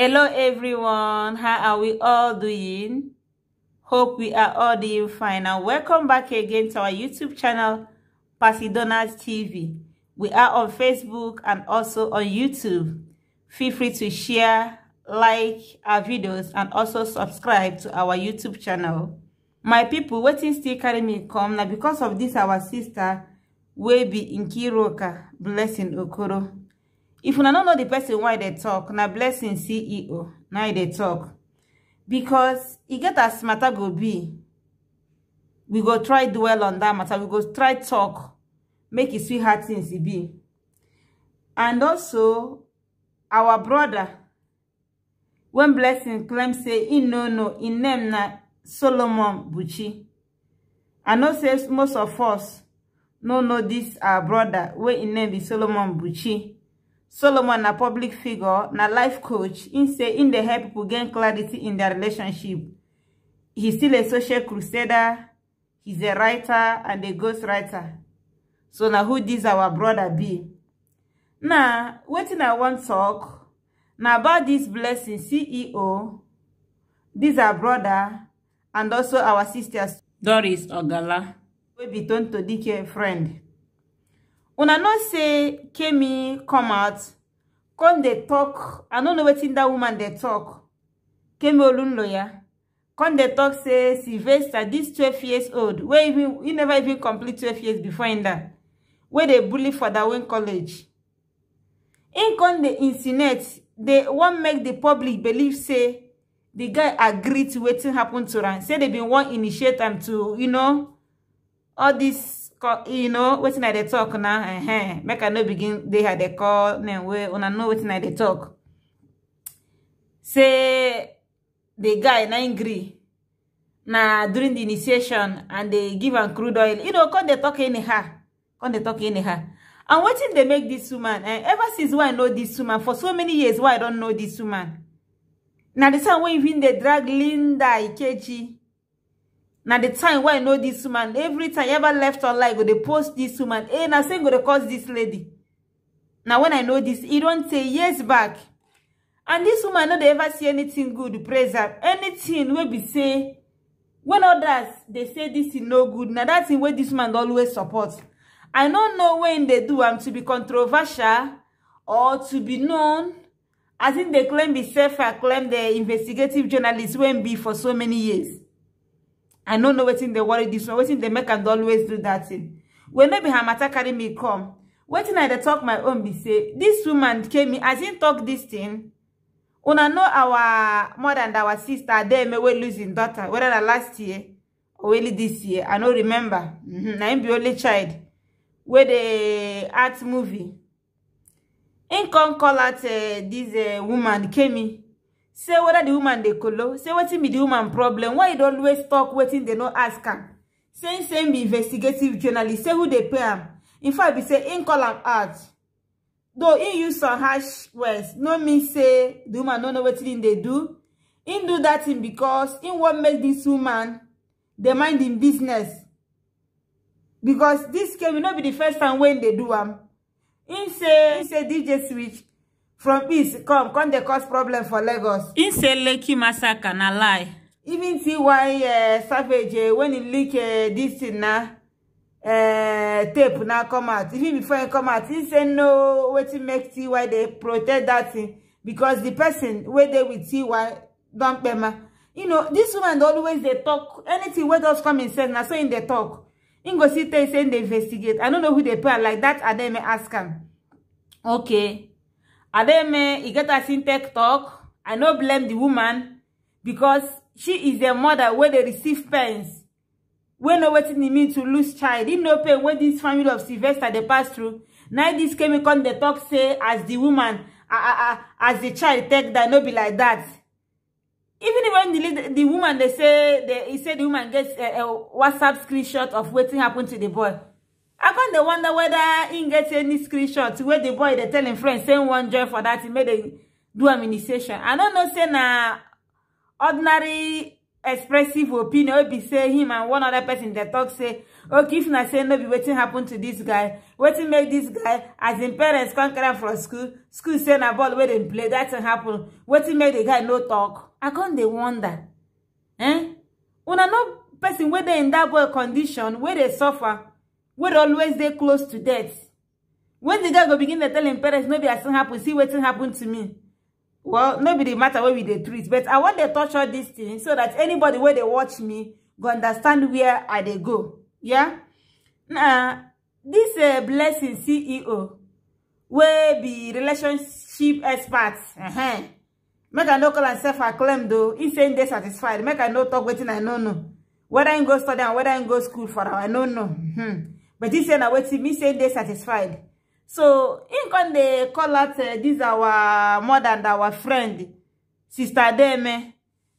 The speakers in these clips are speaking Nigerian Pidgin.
Hello everyone, how are we all doing? Hope we are all doing fine, and welcome back again to our YouTube channel, Pasidonas TV. We are on Facebook and also on YouTube. Feel free to share, like our videos, and also subscribe to our YouTube channel. My people, wetin still carry me come now because of this our sister wey be Nkiruka Blessing Okoro. If una don't know the person why they talk, na Blessing CEO, now they talk. Because e get as matter go be. We go try dwell on that matter. We go try talk. Make it sweet heart things e be. And also, our brother, when Blessing claim say, in name na Solomon Buchi. I know say most of us no know this our brother, where in name be Solomon Buchi. Solomon, a public figure, na life coach. In say in the help people gain clarity in their relationship. He's still a social crusader. He's a writer and a ghostwriter. So now who this our brother be? Now, what I want to talk now about this Blessing CEO, this our brother, and also our sisters Doris Ogala, we be turned to DK friend. Una no say Kemi come out, come they talk. I don't know what in that woman they talk. Kemi Olunloya, come they talk say Sylvester, this 12 years old, where even he never even complete 12 years before in that, where they bully for that one college. In come they insinuate, they won't make the public believe say the guy agreed to what happen to her. Say they been want initiate them to, all this. Waiting at the talk now. Make I no begin. They had the call. Then we una know waiting at the talk. Say the guy na angry. Na during the initiation and they give am crude oil. Come they talk anyhow. Come they talk anyhow. And waiting they make this woman. Ever since why I know this woman for so many years, why I don't know this woman. Now the time when even they drag Linda Ikeji. Now the time why I know this woman, every time I ever left online, go they post this woman. Hey, now saying go they cause this lady. Now when I know this, it don't say years back. And this woman no they ever see anything good, praise her. Anything will be say, when others they say this is no good. Now that's in where this man always supports. I don't know when they do to be controversial or to be known. As in they claim be safe, I claim the investigative journalist won't be for so many years. I don't know what in they worry this one. What in they make and always do that thing. When maybe her matter carry me come. What in I talk my own be say this woman came me as in talk this thing. Una know our mother and our sister they may well losing daughter whether the last year or early this year. I don't remember. I am the only child where the art movie. In come call out this woman came me. Say whether the woman they colo. Say what be the woman problem. Why you always talk waiting they no ask her. Saying be investigative journalist. Say who they pay him. In fact, be say in call him out. Though in use some harsh words. No mean say the woman don't know what thing they do. In do that thing because in what make this woman they mind in business. Because this can not be the first time when they do In say DJ Switch. From East, come they cause problem for Lagos. In say Lekki massacre na lie. Even see why Savage when he leak this thing na tape now come out. Even before he come out, he say no what to make TY they protect that thing because the person where they with TY don't pay ma. This woman always they talk anything where does come in sense. Now so in they talk. In go see they say they investigate. I don't know who they pay like that. And then me ask him. Okay. Ademe, he get us in talk. I no blame the woman because she is a mother where they receive pains. We know what it means to lose child. He no pain when this family of Sylvester they pass through. Now this chemical they talk say as the woman, as the child take that no be like that. Even when the woman they say he said the woman gets a WhatsApp screenshot of what happened to the boy. I can't wonder whether he gets any screenshots where the boy they telling friends saying one joy for that he made a do administration. I don't know say na ordinary expressive opinion. Wey be say him and one other person they talk say, okay, if na say no be wetin happen to this guy, wetin make this guy as in parents come carry am from school say na ball wey dem play, that thing happen. Wetin make the guy no talk? I come dey wonder. Una no person wey dey in that boy condition, where they suffer, where they always dey close to death. When the guy go begin to tell him parents, no be as happen, see wetin happen to me. Well, no be the matter where we dey treat, but I want to touch all these things so that anybody where they watch me go understand where I dey go. Yeah? Now, this Blessing CEO, where be relationship experts, make I no call and self-acclaim though. He saying they satisfied. Make I no talk wetin I no. Whether I go study and whether I go school for I no know. But he saying na wetin me saying they satisfied. So, in can they call out this our mother and our friend, Sister Deme,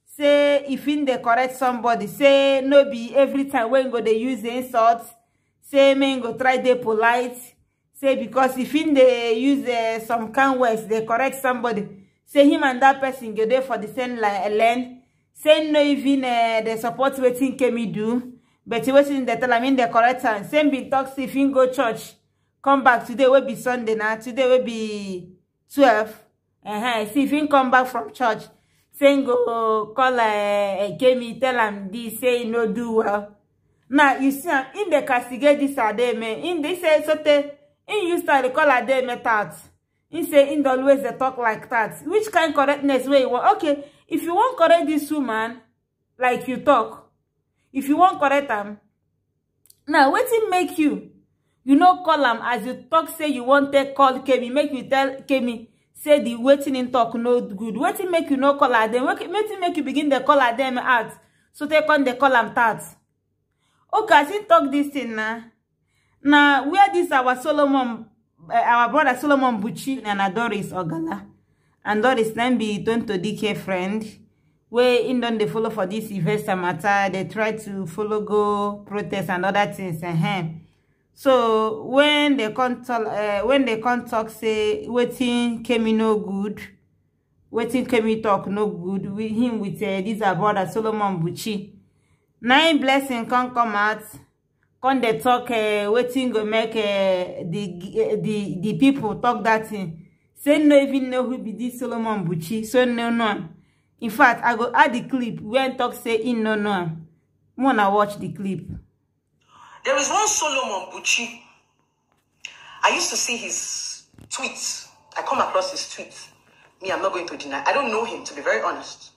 say if in they correct somebody, say no be every time when go they use the insults, say men go try they polite, say because if in they use some kind words, they correct somebody, say him and that person go there for the same lane, say no even they support wetin Kemi do, but wetin they tell him the correct time, same be talks if in go church. Come back today will be Sunday now. Today will be 12. See if he come back from church. Saying go call Kemi, tell him this, say no do well. Now you see in the castigate this Ademe. In they say so in you start to call Ademe that. In say in the always they talk like that. Which kind of correctness way you want? Okay, if you want correct this woman, like you talk. If you want correct them, now what it make you? You know, call him as you talk, say you want to call Kemi. Make you tell Kemi, say the waiting in talk no good. Waiting make you no call her them. Waiting make you begin to call her them out. So they come they call them that. Okay, as you talk this thing now. Now, where this our Solomon, our brother Solomon Buchi and Doris Ogala. And Doris then be Tonto DK friend. Where in don't they follow for this investor matter. They try to follow go protest and other things. So when they can't talk, say waiting Kemi no good, waiting Kemi talk no good with him with this brother Solomon Buchi. Now Blessing can't come out, can they talk waiting go make the people talk that thing. Say no even know who be this Solomon Buchi. So no. In fact, I go add the clip when talk say in no. Wanna watch the clip. There is one Solomon Buchi. I used to see his tweets. I come across his tweets. Me, I'm not going to deny. I don't know him, to be very honest.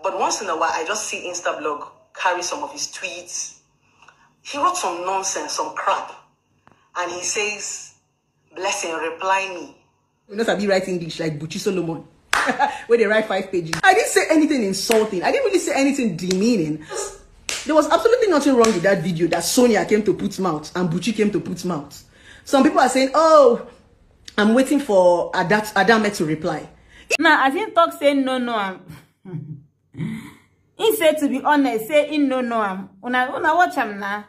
But once in a while, I just see Instablog carry some of his tweets. He wrote some nonsense, some crap. And he says, Blessing, reply me. You know, I be writing English like Buchi Solomon. Where they write 5 pages. I didn't say anything insulting. I didn't really say anything demeaning. There was absolutely nothing wrong with that video that Sonia came to put mouth and Buchi came to put mouth. Some people are saying, oh, I'm waiting for Adame to reply. Now, as he talk, say no. He said, to be honest, say in no. Una watch him now.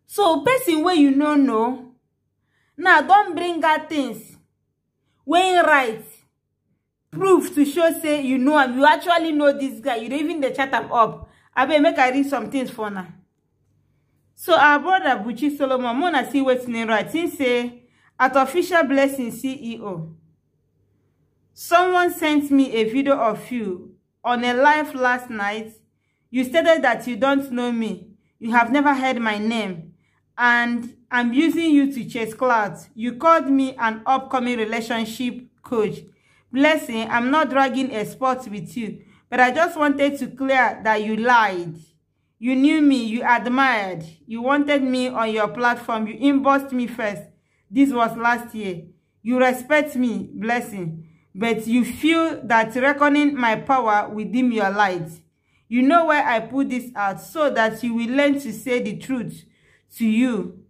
So, person where you know. Now, don't bring out things. When right. Proof to show, say, you know him. You actually know this guy. You don't even the chat him up. I better make I read some things for now. So our brother Buchi Solomon, I wanna see what's in right. He say, at official Blessing CEO, someone sent me a video of you on a live last night. You stated that you don't know me. You have never heard my name. And I'm using you to chase clouds. You called me an upcoming relationship coach. Blessing, I'm not dragging a sport with you. But I just wanted to clear that you lied. You knew me, you admired. You wanted me on your platform. You inboxed me first. This was last year. You respect me, Blessing. But you feel that reckoning my power will dim your light. You know why I put this out? So that you will learn to say the truth to you.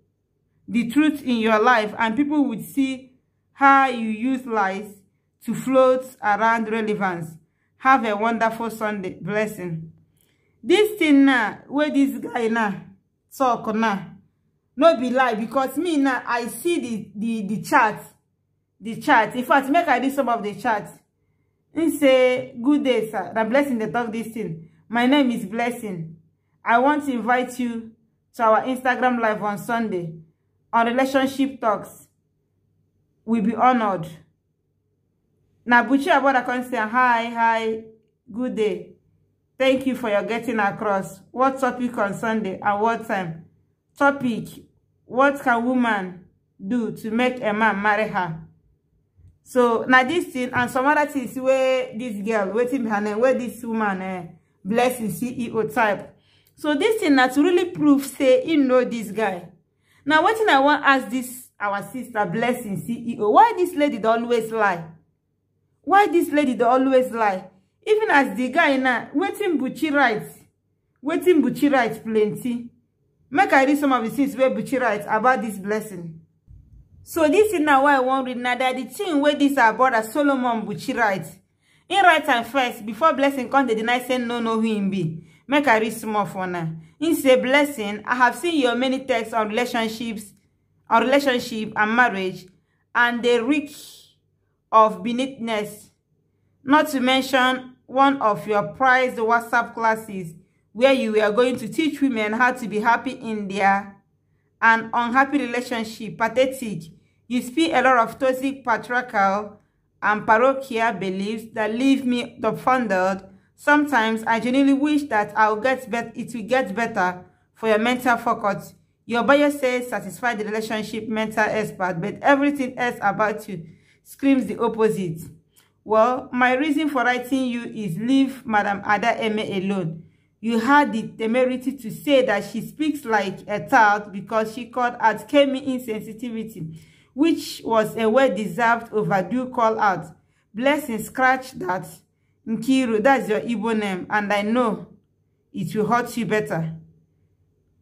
The truth in your life. And people would see how you use lies to float around relevance. Have a wonderful Sunday. Blessing. This thing now, where this guy now talk now, no be lie, because me now I see the chat. The chat. In fact, make I read some of the chat. He say, good day, sir. The Blessing they talk this thing. My name is Blessing. I want to invite you to our Instagram live on Sunday on Relationship Talks. We'll be honored. Now, Buchi Aboda can say, hi, good day. Thank you for your getting across. What topic on Sunday and what time? Topic, what can woman do to make a man marry her? So, now this thing and some other things where this girl, waiting behind her, where this woman, Blessing CEO type. So, this thing that really prove, say, you know this guy. Now, what thing I want to ask this, our sister, Blessing CEO, why this lady always lie? Why this lady always lie? Even as the guy now, waiting Buchi writes plenty. Make I read some of the things where Buchi writes about this Blessing. So this is now why I want to read now that the thing where this our brother Solomon Buchi writes. In right and first, before Blessing come, they deny saying no who him be. Make I read some more for now. In say, Blessing, I have seen your many texts on relationship and marriage, and they reek of beneathness. Not to mention one of your prized WhatsApp classes where you were going to teach women how to be happy in their an unhappy relationship. Pathetic. You speak a lot of toxic patriarchal and parochial beliefs that leave me dumbfounded. Sometimes I genuinely wish that it will get better for your mental focus. Your bio says satisfy the relationship mental expert, but everything else about you screams the opposite. Well, my reason for writing you is leave Madam Ada Eme alone. You had the temerity to say that she speaks like a child because she called out Kemi insensitivity, which was a well-deserved overdue call-out. Blessing, scratch that. Nkiru, that's your Igbo name, and I know it will hurt you better.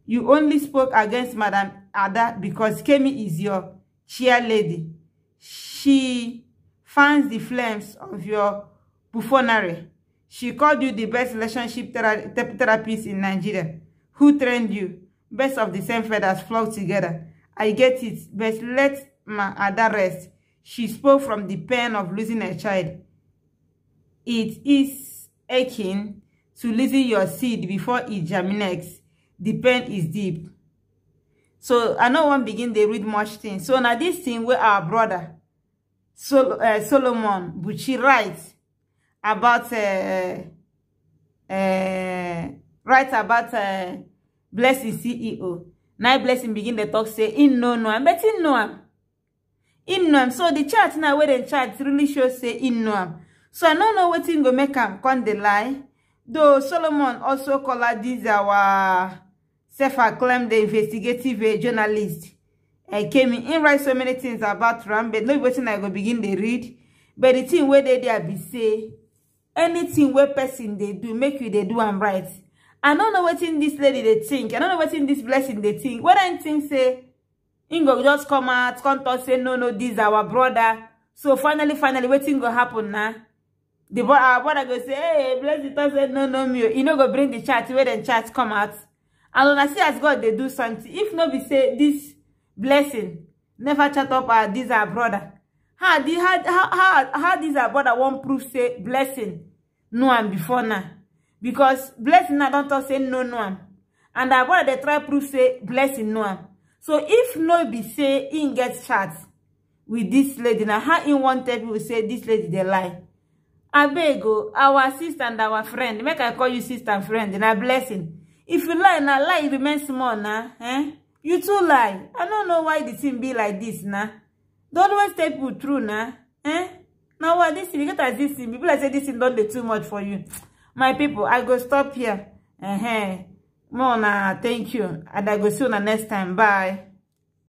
You only spoke against Madam Ada because Kemi is your cheerleader. She fans the flames of your buffoonery. She called you the best relationship therapist in Nigeria. Who trained you? Best of the same feathers flock together. I get it, but let my Ada rest. She spoke from the pain of losing a child. It is aching to listen your seed before it germinates. The pain is deep. So I know one begin they read much things. So now this thing where our brother Solomon Buchi writes about Blessing CEO. Now Blessing begin the talk say in no am, but in no am. In no am. So the chart now where the chart really shows say in no am. So I don't know what thing go make him con the lie. Though Solomon also call her this our self-acclaimed investigative journalist. I came in write so many things about Ram, but no what I go begin to read. But the thing where they be say anything where person they do make you they do and right. I don't know what in this lady they think. I don't know what in this Blessing they think. What I think say Ingo just come out, come talk say no, this is our brother. So finally, what thing go happen now? Our brother go say, hey, Blessing say no, me. You know go bring the chat where the chat come out. And when I see as God they do something. If no be say this Blessing never chat up this our brother. How this our brother won't prove say Blessing no am before now. Because Blessing now don't talk say no am. And our brother they try prove say Blessing no am. So if no be say in get chat with this lady now, how in one time will say this lady they lie. I beg you, our sister and our friend, make I call you sister and friend, and a Blessing. If you lie now, lie remains small now, You too lie. I don't know why the thing be like this now. Don't always tell people true now, Now what this thing, because as this thing, people like say this thing don't do too much for you. My people, I go stop here. More now, thank you. And I go see you next time. Bye.